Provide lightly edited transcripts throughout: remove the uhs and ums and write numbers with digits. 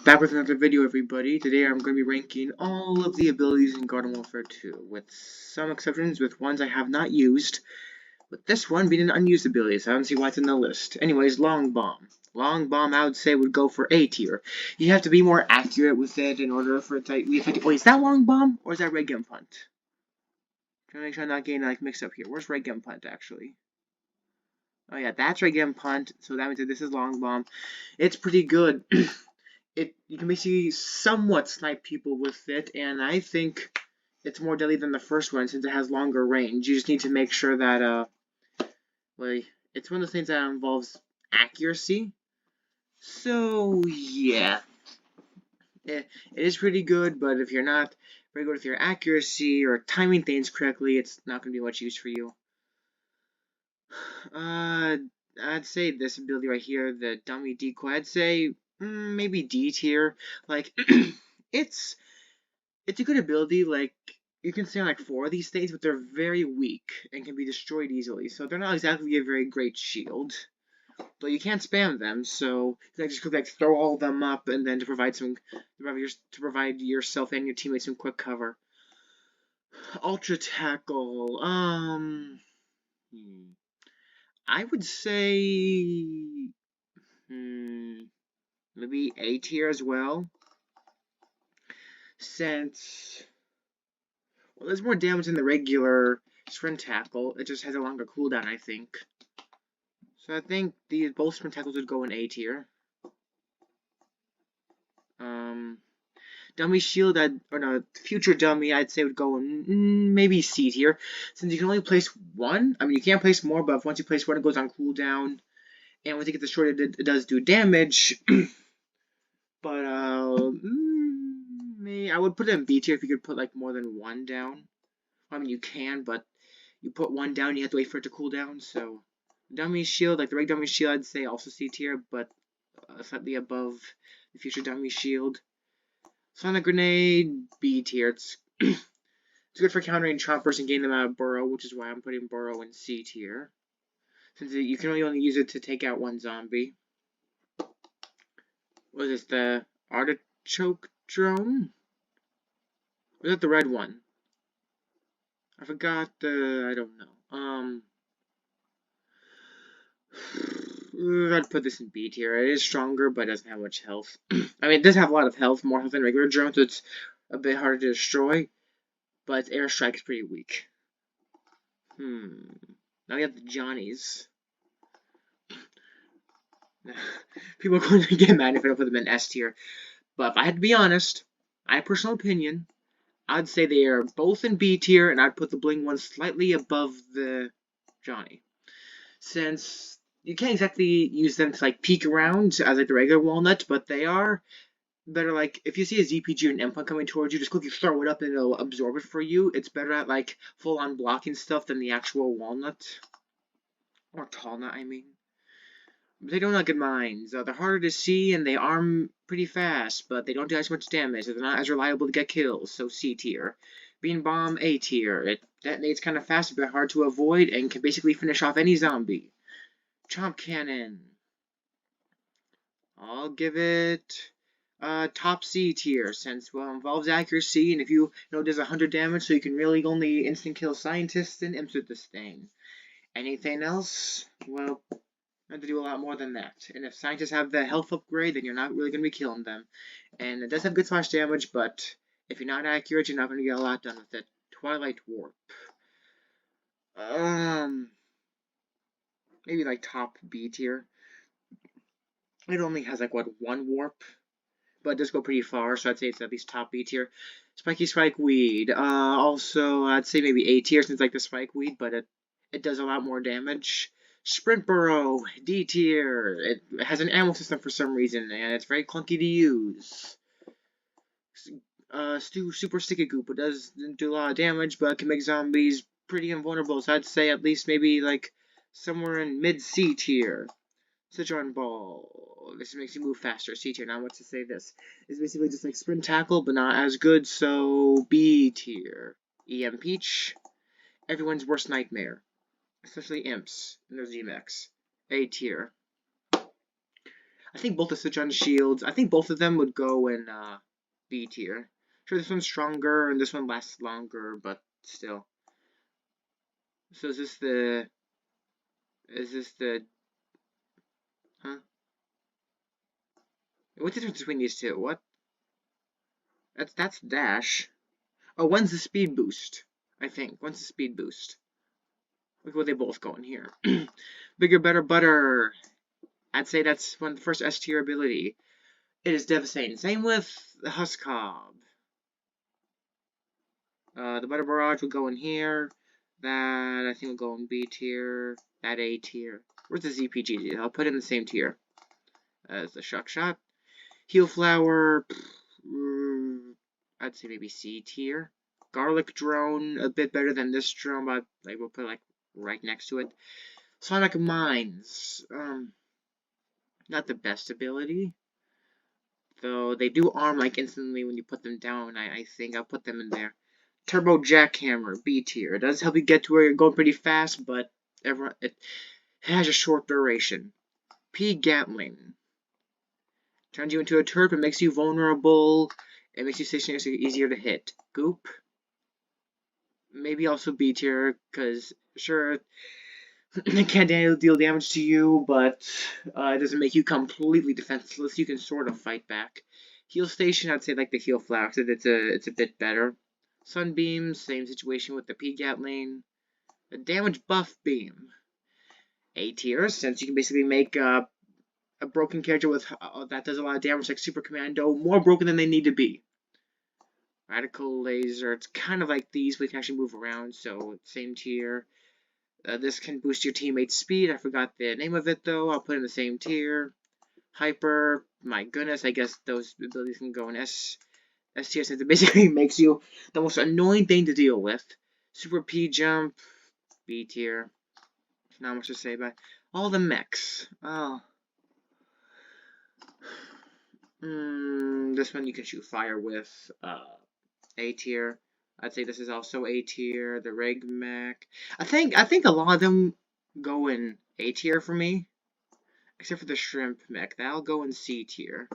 Back with another video, everybody. Today I'm going to be ranking all of the abilities in Garden Warfare 2, with some exceptions, with ones I have not used, with this one being an unused ability, so I don't see why it's in the list. Anyways, Long Bomb. Long Bomb, I would say, would go for A tier. You have to be more accurate with it in order for it to be effective. Wait, is that Long Bomb, or is that Red Gun Punt? Trying to make sure I'm not getting mixed up here. Where's Red Gun Punt, actually? Oh yeah, that's Red Gun Punt, so that means that this is Long Bomb. It's pretty good. You can basically somewhat snipe people with it, and I think it's more deadly than the first one since it has longer range. You just need to make sure that well, it's one of the things that involves accuracy. So yeah, it is pretty good, but if you're not very good with your accuracy or timing things correctly, it's not going to be much use for you. I'd say this ability right here, the dummy decoy, I'd say maybe D tier. Like, it's a good ability. Like, you can stand like 4 of these things, but they're very weak and can be destroyed easily. So they're not exactly a very great shield. But you can't spam them, so you just could like throw all of them up and then to provide yourself and your teammates some quick cover. Ultra tackle. I would say maybe A tier as well, since well, there's more damage than the regular sprint tackle. It just has a longer cooldown, I think. So I think both sprint tackles would go in A tier. Dummy shield, or no, future dummy, I'd say would go in maybe C tier, since you can only place one. I mean, you can't place more, but once you place one, it goes on cooldown, and once you get destroyed, it does do damage. But I would put it in B tier if you could put like more than one down. I mean, you can, but you put one down, you have to wait for it to cool down. So, dummy shield, like the regular dummy shield, I'd say also C tier, but slightly above the future dummy shield. Sonic grenade, B tier. It's good for countering choppers and getting them out of burrow, which is why I'm putting burrow in C tier, since you can only use it to take out one zombie. What is this, the artichoke drone? Or is that the red one? I forgot I don't know. I'd put this in B tier. It is stronger, but it doesn't have much health. I mean, it does have a lot of health, more health than regular drone, so it's a bit harder to destroy. But its airstrike is pretty weak. Now we have the Johnnies. People are going to get mad if I don't put them in S tier. But if I had to be honest, my personal opinion, I'd say they are both in B tier, and I'd put the bling one slightly above the Johnny. Since you can't exactly use them to like peek around as like the regular walnut, but they are better. Like if you see a ZPG or an implant coming towards you, just quickly throw it up and it'll absorb it for you. It's better at like full-on blocking stuff than the actual walnut or tall nut, I mean. But they don't have good mines. They're harder to see and they arm pretty fast, but they don't do as much damage. So they're not as reliable to get kills. So C tier. Bean Bomb, A tier. It detonates kind of fast, but hard to avoid, and can basically finish off any zombie. Chomp Cannon. I'll give it top C tier, since, well, it involves accuracy, and if you know does 100 damage, so you can really only instant kill scientists and imps with this thing. Anything else? Well, you have to do a lot more than that. And if scientists have the health upgrade, then you're not really going to be killing them. And it does have good splash damage, but if you're not accurate, you're not going to get a lot done with it. Twilight Warp. Maybe like top B tier. It only has like, what, 1 warp? But it does go pretty far, so I'd say it's at least top B tier. Spiky Spike Weed. Also, I'd say maybe A tier since like the Spike Weed, but it does a lot more damage. Sprint Burrow, D tier. It has an ammo system for some reason, and it's very clunky to use. Super Sticky Goop. It doesn't do a lot of damage, but it can make zombies pretty invulnerable, so I'd say at least maybe like somewhere in mid-C tier. Citron Ball. This makes you move faster. C tier. Now, what to say this? It's basically just like Sprint Tackle, but not as good, so B tier. EM Peach. Everyone's worst nightmare. Especially imps and their ZMX. A tier. I think both the switch on shields. I think both of them would go in B tier. Sure, this one's stronger and this one lasts longer, but still. So is this the? Huh? What's the difference between these two? What? That's dash. Oh, one's the speed boost. I think one's the speed boost. Look what they both go in here. Bigger, better, butter. I'd say that's one of the first S tier ability. It is devastating. Same with the Huskob. The Butter Barrage will go in here. That, I think, will go in B tier. That A tier. Where's the ZPG? I'll put it in the same tier as the Shock Shot. Heal Flower. I'd say maybe C tier. Garlic Drone, a bit better than this drone, but like, we'll put like right next to it. Sonic Mines. Not the best ability. Though they do arm like instantly when you put them down. I think I'll put them in there. Turbo Jackhammer, B tier. It does help you get to where you're going pretty fast, but it has a short duration. P Gatling. Turns you into a turret, but makes you vulnerable. It makes you stationary, easier to hit. Goop. Maybe also B tier, because sure, it can't deal damage to you, but it doesn't make you completely defenseless. You can sort of fight back. Heal Station, I'd say like the Heal Flower, so it's a bit better. Sunbeam, same situation with the P Gatling. The Damage Buff Beam. A tier, since you can basically make a broken character with that does a lot of damage, like Super Commando, more broken than they need to be. Radical Laser, it's kind of like these, but you can actually move around, so same tier. This can boost your teammate's speed. I forgot the name of it, though. I'll put it in the same tier. Hyper, my goodness, I guess those abilities can go in S tier, since it basically makes you the most annoying thing to deal with. Super P Jump, B tier. Not much to say about all the mechs. Oh. This one you can shoot fire with. A tier. I'd say this is also A tier. The Reg Mech. I think a lot of them go in A tier for me, except for the Shrimp Mech. That'll go in C tier.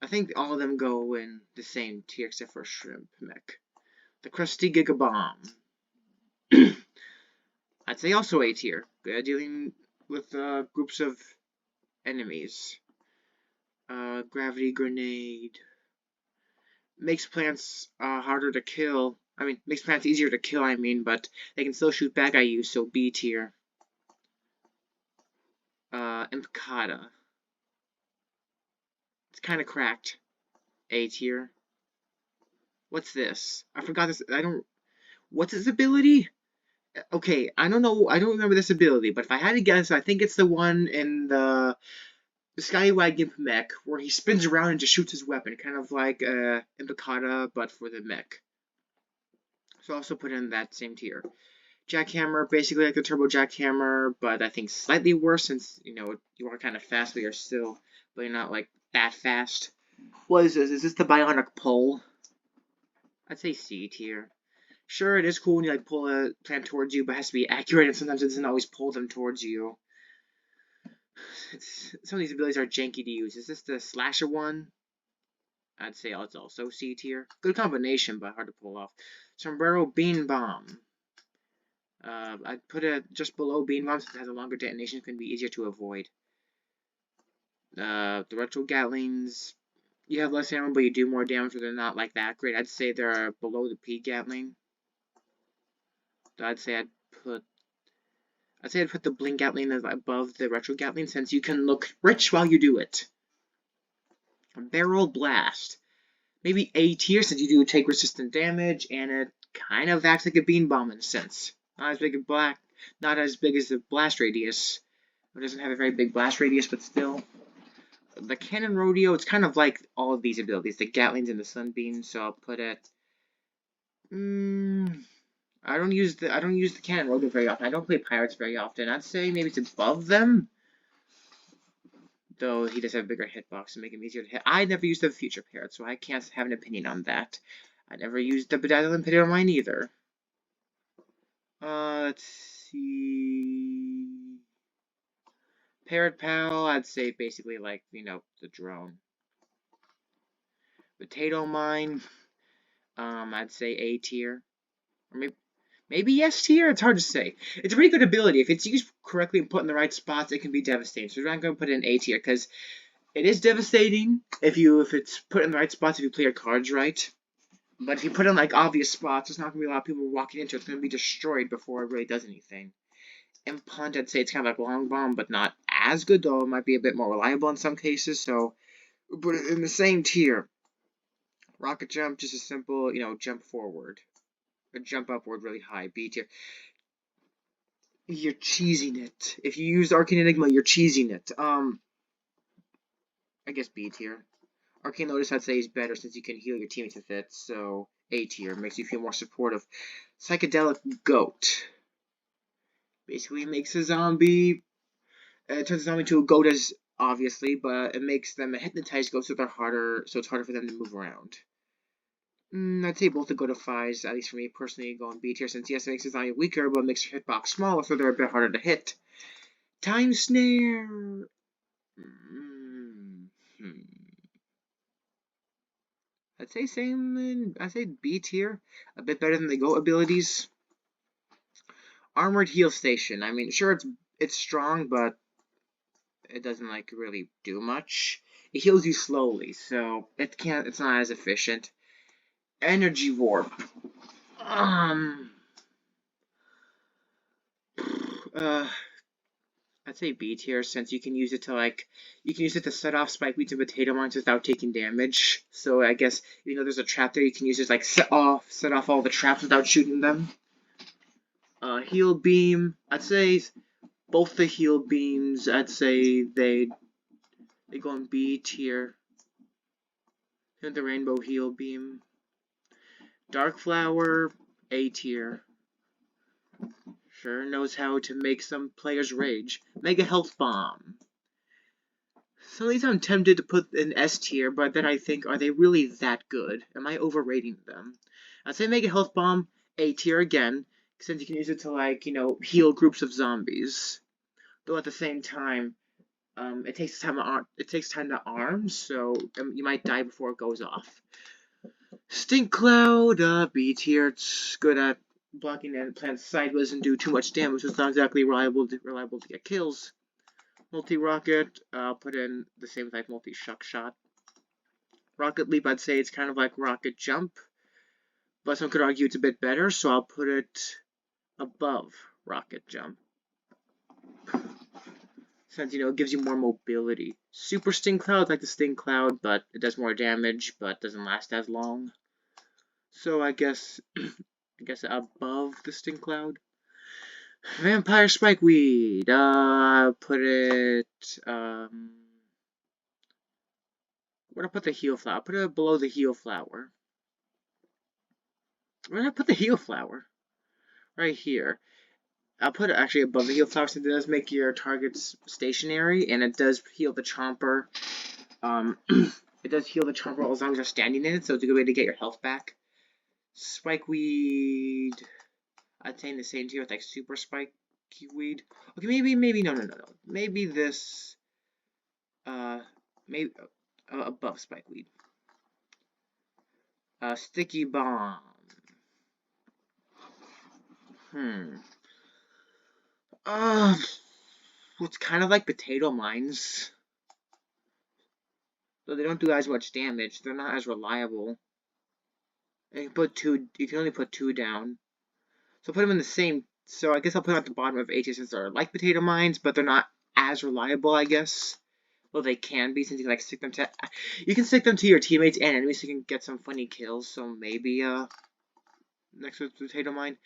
I think all of them go in the same tier except for Shrimp Mech. The Krusty Gigabomb. I'd say also A tier. Good at dealing with groups of enemies. Gravity Grenade. Makes plants harder to kill. I mean, makes plants easier to kill, but they can still shoot back at you, so B tier. Impicata. It's kind of cracked. A tier. What's this? I forgot this. What's his ability? Okay, I don't know. I don't remember this ability, but if I had to guess, I think it's the one in the Skywag Gimp mech, where he spins around and just shoots his weapon, kind of like Impicata, but for the mech. So I'll also put in that same tier. Jackhammer, basically like the Turbo Jackhammer, but I think slightly worse, since, you are kind of fast, but you're not like that fast. What is this? Is this the Bionic Pole? I'd say C tier. Sure, it is cool when you like pull a plant towards you, but it has to be accurate, and sometimes it doesn't always pull them towards you. Some of these abilities are janky to use. Is this the Slasher one? I'd say it's also C tier. Good combination, but hard to pull off. Sombrero Bean Bomb. I'd put it just below Bean Bomb, since it has a longer detonation, can be easier to avoid. The Retro Gatlings. You have less ammo, but you do more damage, but they're not like that great. I'd say they're below the P Gatling. I'd say I'd put the Blink Gatling above the Retro Gatling, since you can look rich while you do it. Barrel Blast. Maybe A tier, since you do take resistant damage, and it kind of acts like a bean bomb in a sense. Not as big as the blast radius. It doesn't have a very big blast radius, but still. The Cannon Rodeo, it's kind of like all of these abilities, the Gatlings and the Sunbeams, so I'll put it. I don't use the Cannon Rodeo very often. I don't play Pirates very often. I'd say maybe it's above them. Though he does have a bigger hitbox to make him easier to hit. I never used the Future Parrot, so I can't have an opinion on that. I never used the Bedazzling Pit on mine either. Let's see. Parrot Pal, I'd say basically like, the drone. Potato Mine, I'd say A tier. Or maybe S tier? It's hard to say. It's a pretty good ability. If it's used correctly and put in the right spots, it can be devastating. So we're not going to put it in A tier, because it is devastating if it's put in the right spots, if you play your cards right. But if you put it in, like, obvious spots, there's not going to be a lot of people walking into it. It's going to be destroyed before it really does anything. And Punt, I'd say it's kind of like Long Bomb, but not as good, though it might be a bit more reliable in some cases, so we'll put it in the same tier. Rocket Jump, just a simple, jump forward. Or jump upward really high, B tier. You're cheesing it. If you use Arcane Enigma, you're cheesing it. I guess B tier. Arcane Lotus, I'd say, is better since you can heal your teammates with it, so A tier. Makes you feel more supportive. Psychedelic Goat. Basically makes a zombie... It turns a zombie into a goat, as obviously, but it makes them a hypnotized goat, so it's harder for them to move around. I'd say both the goatifies, at least for me personally, go on B tier, since yes, it makes a zombie weaker, but it makes your hitbox smaller, so they're a bit harder to hit. Time Snare... I'd say B tier, a bit better than the goat abilities. Armored Heal Station. I mean, sure, it's strong, but it doesn't like really do much. It heals you slowly, so it's not as efficient. Energy Warp. I'd say B tier, since you can use it to set off spike weeds and potato mines without taking damage. So I guess there's a trap there, you can use it like set off all the traps without shooting them. Heal Beam. I'd say both the heal beams. I'd say they go in B tier. And the Rainbow Heal Beam. Dark Flower, A tier. Sure knows how to make some players rage. Mega Health Bomb. Some of these I'm tempted to put in S tier, but then I think, are they really that good? Am I overrating them? I'd say Mega Health Bomb, A tier again, since you can use it to, heal groups of zombies. Though at the same time, it takes time to arm, so you might die before it goes off. Stink Cloud, B tier. It's good at blocking and plants sideways and do too much damage. It's not exactly reliable to get kills. Multi-Rocket, I'll put in the same type Multi-Shock Shot. Rocket Leap, I'd say it's kind of like Rocket Jump, but some could argue it's a bit better, so I'll put it above Rocket Jump. Since, it gives you more mobility. Super Sting Cloud, like the Sting Cloud, but it does more damage, but doesn't last as long. So I guess above the Sting Cloud. Vampire Spikeweed, put it, where'd I put the Heal Flower? Put it below the Heal Flower. Where'd I put the Heal Flower? Right here. I'll put it actually above the Heal Flower, since it does make your targets stationary, and it does heal the Chomper. It does heal the Chomper as long as you're standing in it, so it's a good way to get your health back. Spikeweed, I'd say in the same tier with like Super Spikeweed. Okay, maybe no. Maybe this, maybe above Spikeweed. Sticky Bomb. It's kind of like Potato Mines. So they don't do as much damage. They're not as reliable. And you can only put 2 down. So put them in the same. So I guess I'll put them at the bottom of A tier, since they're like Potato Mines, but they're not as reliable, I guess. Well, they can be, since you can stick them to. You can stick them to your teammates and enemies, so you can get some funny kills. So maybe next to Potato Mine,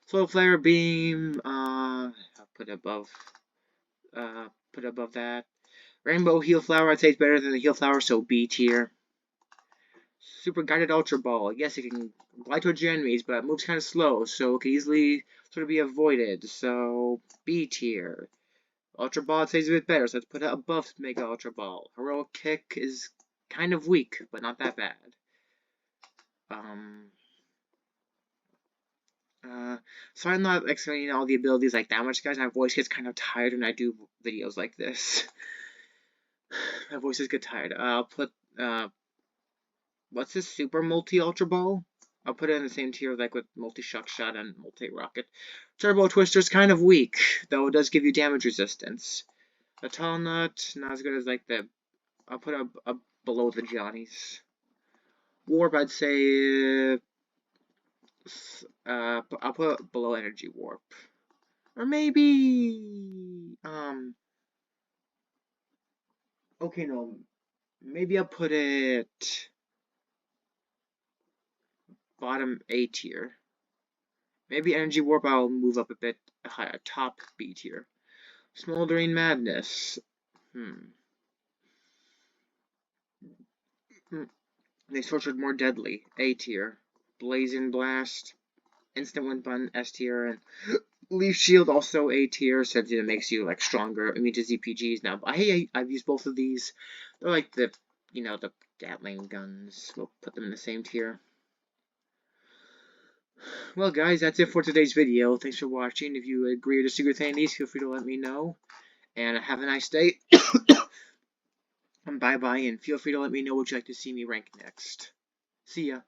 Flow Flare Beam. I'll put above. Put above that. Rainbow Heal Flower, I'd say it's better than the Heal Flower, so B tier. Super Guided Ultra Ball. Yes, it can glide towards your enemies, but it moves kind of slow, so it can easily sort of be avoided, so B tier. Ultra Ball, I'd say, is a bit better, so let's put it above Mega Ultra Ball. Heroic Kick is kind of weak, but not that bad. So I'm not explaining all the abilities like that much, guys. My voice gets kind of tired when I do videos like this. My voices get tired. I'll put, what's this? Super Multi-Ultra Ball? I'll put it in the same tier like with Multi-Shock Shot and Multi-Rocket. Turbo Twister's kind of weak, though it does give you damage resistance. The Tall Nut, not as good as like the... I'll put a below the Johnnies. Warp, I'd say... I'll put below Energy Warp. Or maybe... Okay, no. Maybe I'll put it... bottom A tier. Maybe Energy Warp I'll move up a bit higher. Top B tier. Smoldering Madness. They tortured more deadly. A tier. Blazing Blast. Instant Wind Button. S tier. And Leaf Shield also A tier, since it makes you like stronger, immune to ZPGs. Now, I've used both of these. They're like the, the Gatling guns. We'll put them in the same tier. Well, guys, that's it for today's video. Thanks for watching. If you agree or disagree with any of these, feel free to let me know. And have a nice day. And bye-bye, and feel free to let me know what you'd like to see me rank next. See ya.